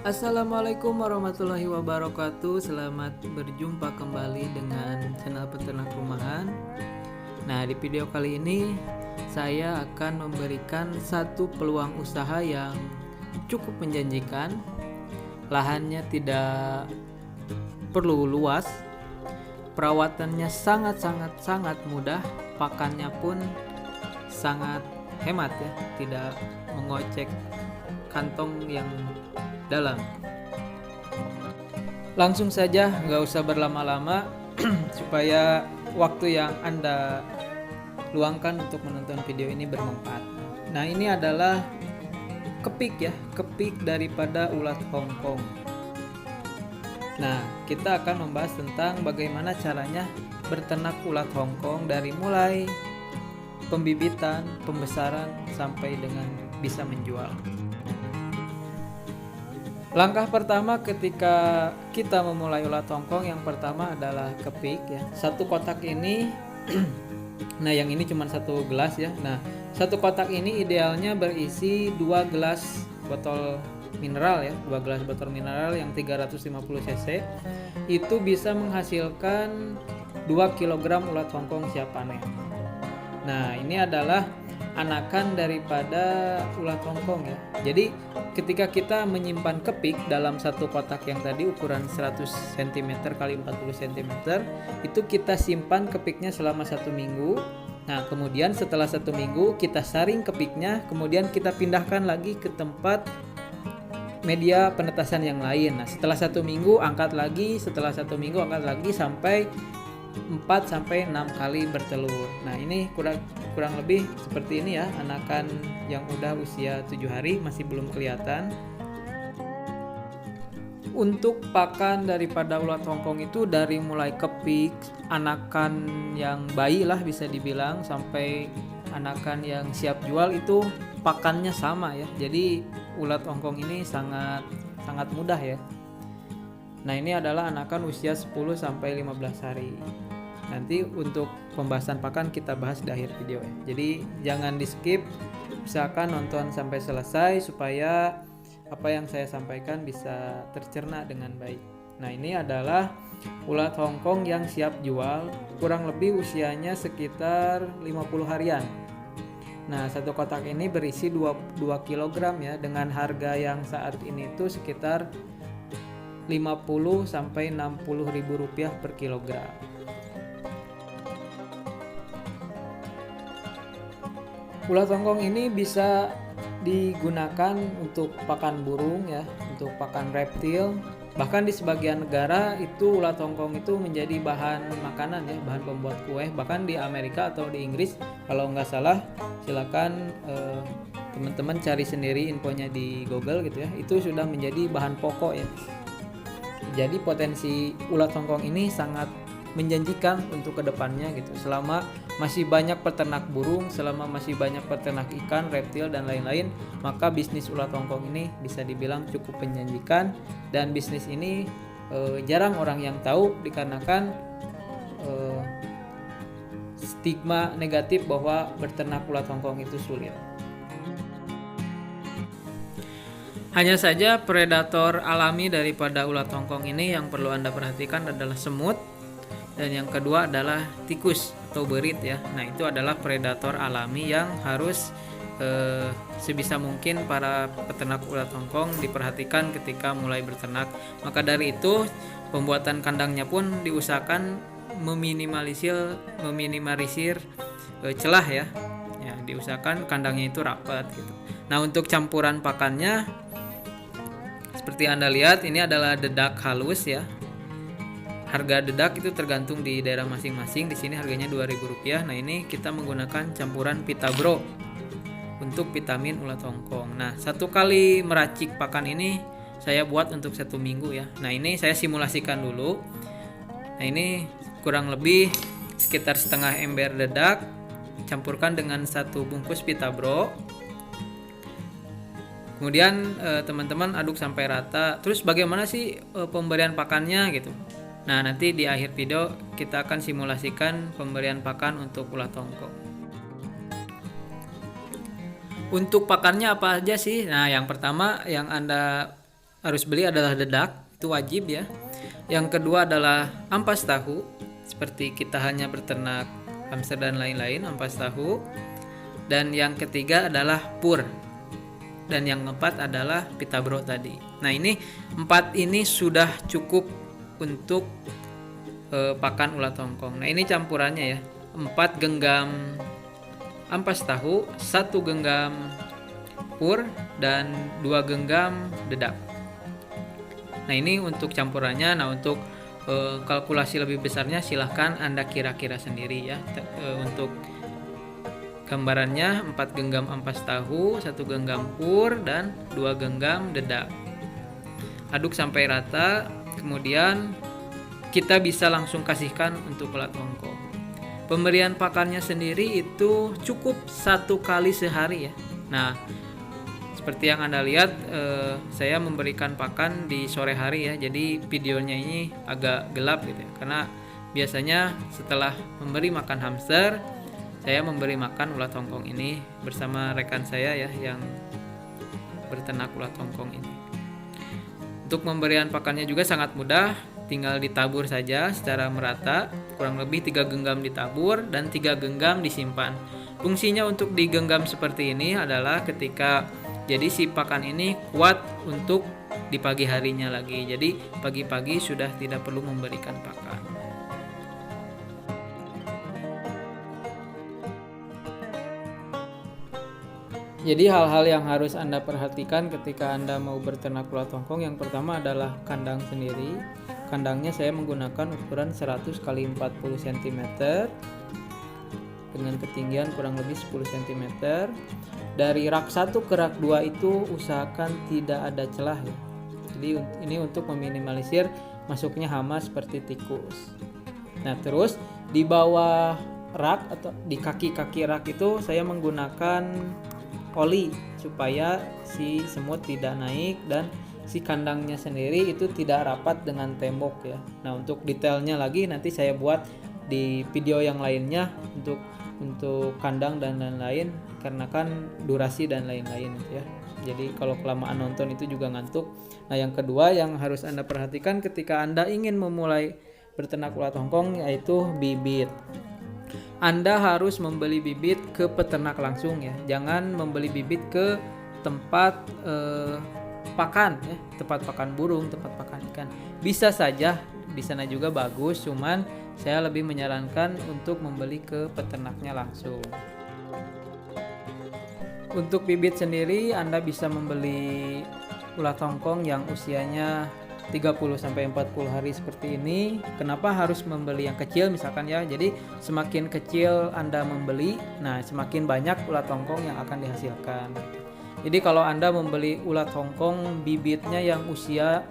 Assalamualaikum warahmatullahi wabarakatuh. Selamat berjumpa kembali dengan channel peternak rumahan. Nah, di video kali ini saya akan memberikan satu peluang usaha yang cukup menjanjikan. Lahannya tidak perlu luas, perawatannya sangat mudah, pakannya pun sangat hemat ya, tidak mengocek kantong yang dalam. Langsung saja, nggak usah berlama-lama supaya waktu yang Anda luangkan untuk menonton video ini bermanfaat. Nah, ini adalah kepik ya, kepik daripada ulat Hongkong. Nah, kita akan membahas tentang bagaimana caranya berternak ulat Hongkong dari mulai pembibitan, pembesaran sampai dengan bisa menjual. Langkah pertama ketika kita memulai ulat Hongkong, yang pertama adalah kepik ya. Satu kotak ini nah yang ini cuma satu gelas ya. Nah, satu kotak ini idealnya berisi 2 gelas botol mineral ya, 2 gelas botol mineral yang 350 cc. Itu bisa menghasilkan 2 kg ulat Hongkong siap panen. Nah, ini adalah anakan daripada ulat Hongkong ya. Jadi ketika kita menyimpan kepik dalam satu kotak yang tadi ukuran 100 cm x 40 cm, itu kita simpan kepiknya selama 1 minggu. Nah, kemudian setelah 1 minggu kita saring kepiknya, kemudian kita pindahkan lagi ke tempat media penetasan yang lain. Nah, setelah 1 minggu angkat lagi, setelah 1 minggu angkat lagi sampai 4-6 kali bertelur. Nah, ini kurang lebih seperti ini ya, anakan yang udah usia 7 hari masih belum kelihatan. Untuk pakan daripada ulat Hongkong itu dari mulai kepik, anakan yang bayi lah bisa dibilang, sampai anakan yang siap jual itu pakannya sama ya. Jadi ulat Hongkong ini sangat mudah ya. Nah, ini adalah anakan usia 10-15 hari. Nanti untuk pembahasan pakan kita bahas di akhir video ya. Jadi jangan di skip, usahakan nonton sampai selesai supaya apa yang saya sampaikan bisa tercerna dengan baik. Nah, ini adalah ulat Hongkong yang siap jual, kurang lebih usianya sekitar 50 harian. Nah, satu kotak ini berisi 2 kg ya, dengan harga yang saat ini itu sekitar 50 sampai 60 ribu rupiah per kilogram. Ulat Hongkong ini bisa digunakan untuk pakan burung ya, untuk pakan reptil. Bahkan di sebagian negara itu ulat Hongkong itu menjadi bahan makanan ya, bahan pembuat kue. Bahkan di Amerika atau di Inggris kalau nggak salah, silakan teman-teman cari sendiri infonya di Google gitu ya. Itu sudah menjadi bahan pokok ya. Jadi potensi ulat Hongkong ini sangat menjanjikan untuk kedepannya gitu. Selama masih banyak peternak burung, selama masih banyak peternak ikan, reptil dan lain-lain, maka bisnis ulat Hongkong ini bisa dibilang cukup menjanjikan. Dan bisnis ini jarang orang yang tahu dikarenakan stigma negatif bahwa berternak ulat Hongkong itu sulit. Hanya saja predator alami daripada ulat Hongkong ini yang perlu Anda perhatikan adalah semut, dan yang kedua adalah tikus atau berit ya. Nah, itu adalah predator alami yang harus sebisa mungkin para peternak ulat Hongkong diperhatikan ketika mulai berternak. Maka dari itu pembuatan kandangnya pun diusahakan meminimalisir celah ya. Ya, diusahakan kandangnya itu rapat gitu. Nah, untuk campuran pakannya seperti Anda lihat, ini adalah dedak halus ya. Harga dedak itu tergantung di daerah masing-masing. Di sini harganya Rp2.000. Nah, ini kita menggunakan campuran Vitabro untuk vitamin ulat Hongkong. Nah, 1 kali meracik pakan ini saya buat untuk 1 minggu ya. Nah, ini saya simulasikan dulu. Nah, ini kurang lebih sekitar setengah ember dedak, campurkan dengan 1 bungkus Vitabro. Kemudian teman-teman aduk sampai rata. Terus bagaimana sih pemberian pakannya gitu. Nah, nanti di akhir video kita akan simulasikan pemberian pakan untuk ulat Hongkong. Untuk pakannya apa aja sih? Nah, yang pertama yang Anda harus beli adalah dedak, itu wajib ya. Yang kedua adalah ampas tahu, seperti kita hanya berternak hamster dan lain-lain, ampas tahu. Dan yang ketiga adalah pur. Dan yang keempat adalah pita bro tadi. Nah, ini 4 ini sudah cukup untuk pakan ulat hongkong. Nah, ini campurannya ya. 4 genggam ampas tahu, 1 genggam pur, dan 2 genggam dedak. Nah, ini untuk campurannya. Nah, untuk kalkulasi lebih besarnya silahkan Anda kira-kira sendiri ya. Untuk gambarannya 4 genggam ampas tahu, 1 genggam pur, dan 2 genggam dedak. Aduk sampai rata, kemudian kita bisa langsung kasihkan untuk ulat hongkong. Pemberian pakannya sendiri itu cukup 1 kali sehari ya. Nah, seperti yang Anda lihat, saya memberikan pakan di sore hari ya. Jadi videonya ini agak gelap gitu ya. Karena biasanya setelah memberi makan hamster, saya memberi makan ulat hongkong ini bersama rekan saya ya yang berternak ulat hongkong ini. Untuk pemberian pakannya juga sangat mudah, tinggal ditabur saja secara merata, kurang lebih 3 genggam ditabur dan 3 genggam disimpan. Fungsinya untuk digenggam seperti ini adalah ketika jadi si pakan ini kuat untuk di pagi harinya lagi. Jadi pagi-pagi sudah tidak perlu memberikan pakan. Jadi hal-hal yang harus Anda perhatikan ketika Anda mau berternak ulat hongkong, yang pertama adalah kandang sendiri. Kandangnya saya menggunakan ukuran 100 x 40 cm dengan ketinggian kurang lebih 10 cm. Dari rak 1 ke rak 2 itu usahakan tidak ada celah ya. Jadi ini untuk meminimalisir masuknya hama seperti tikus. Nah, terus di bawah rak atau di kaki-kaki rak itu saya menggunakan oli supaya si semut tidak naik dan si kandangnya sendiri itu tidak rapat dengan tembok ya. Nah, untuk detailnya lagi nanti saya buat di video yang lainnya untuk kandang dan lain-lain, karena kan durasi dan lain-lain ya. Jadi kalau kelamaan nonton itu juga ngantuk. Nah, yang kedua yang harus Anda perhatikan ketika Anda ingin memulai berternak ulat hongkong yaitu bibit. Anda harus membeli bibit ke peternak langsung ya. Jangan membeli bibit ke tempat pakan ya, tempat pakan burung, tempat pakan ikan. Bisa saja di sana juga bagus, cuman saya lebih menyarankan untuk membeli ke peternaknya langsung. Untuk bibit sendiri Anda bisa membeli ulat hongkong yang usianya 30-40 hari seperti ini. Kenapa harus membeli yang kecil misalkan ya? Jadi semakin kecil Anda membeli, nah semakin banyak ulat hongkong yang akan dihasilkan. Jadi kalau Anda membeli ulat hongkong bibitnya yang usia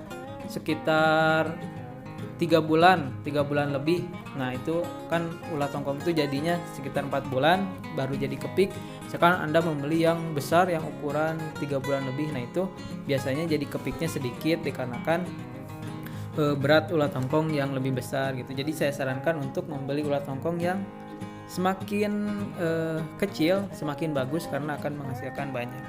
sekitar 3 bulan lebih, nah itu kan ulat hongkong itu jadinya sekitar 4 bulan baru jadi kepik. Sekarang Anda membeli yang besar yang ukuran 3 bulan lebih, nah itu biasanya jadi kepiknya sedikit dikarenakan berat ulat hongkong yang lebih besar gitu. Jadi saya sarankan untuk membeli ulat hongkong yang semakin kecil semakin bagus karena akan menghasilkan banyak.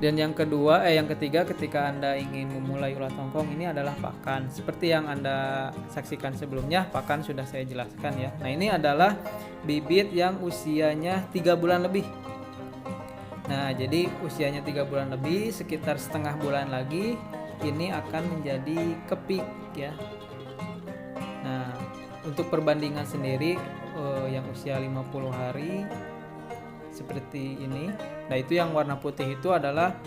Dan yang ketiga ketika Anda ingin memulai ulat hongkong ini adalah pakan. Seperti yang Anda saksikan sebelumnya, pakan sudah saya jelaskan ya. Nah, ini adalah bibit yang usianya 3 bulan lebih. Nah, jadi usianya 3 bulan lebih, sekitar setengah bulan lagi ini akan menjadi kepik ya. Nah, untuk perbandingan sendiri yang usia 50 hari seperti ini. Nah, itu yang warna putih itu adalah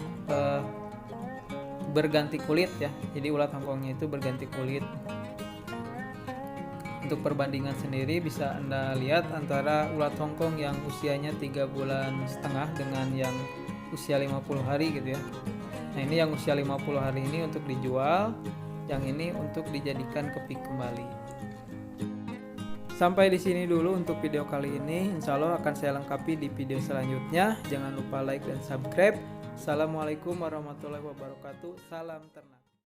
berganti kulit ya. Jadi ulat hongkongnya itu berganti kulit. Untuk perbandingan sendiri bisa Anda lihat antara ulat hongkong yang usianya 3 bulan setengah dengan yang usia 50 hari gitu ya. Nah, ini yang usia 50 hari ini untuk dijual, yang ini untuk dijadikan kepik kembali. Sampai di sini dulu untuk video kali ini. Insya Allah akan saya lengkapi di video selanjutnya. Jangan lupa like dan subscribe. Assalamualaikum warahmatullahi wabarakatuh. Salam ternak.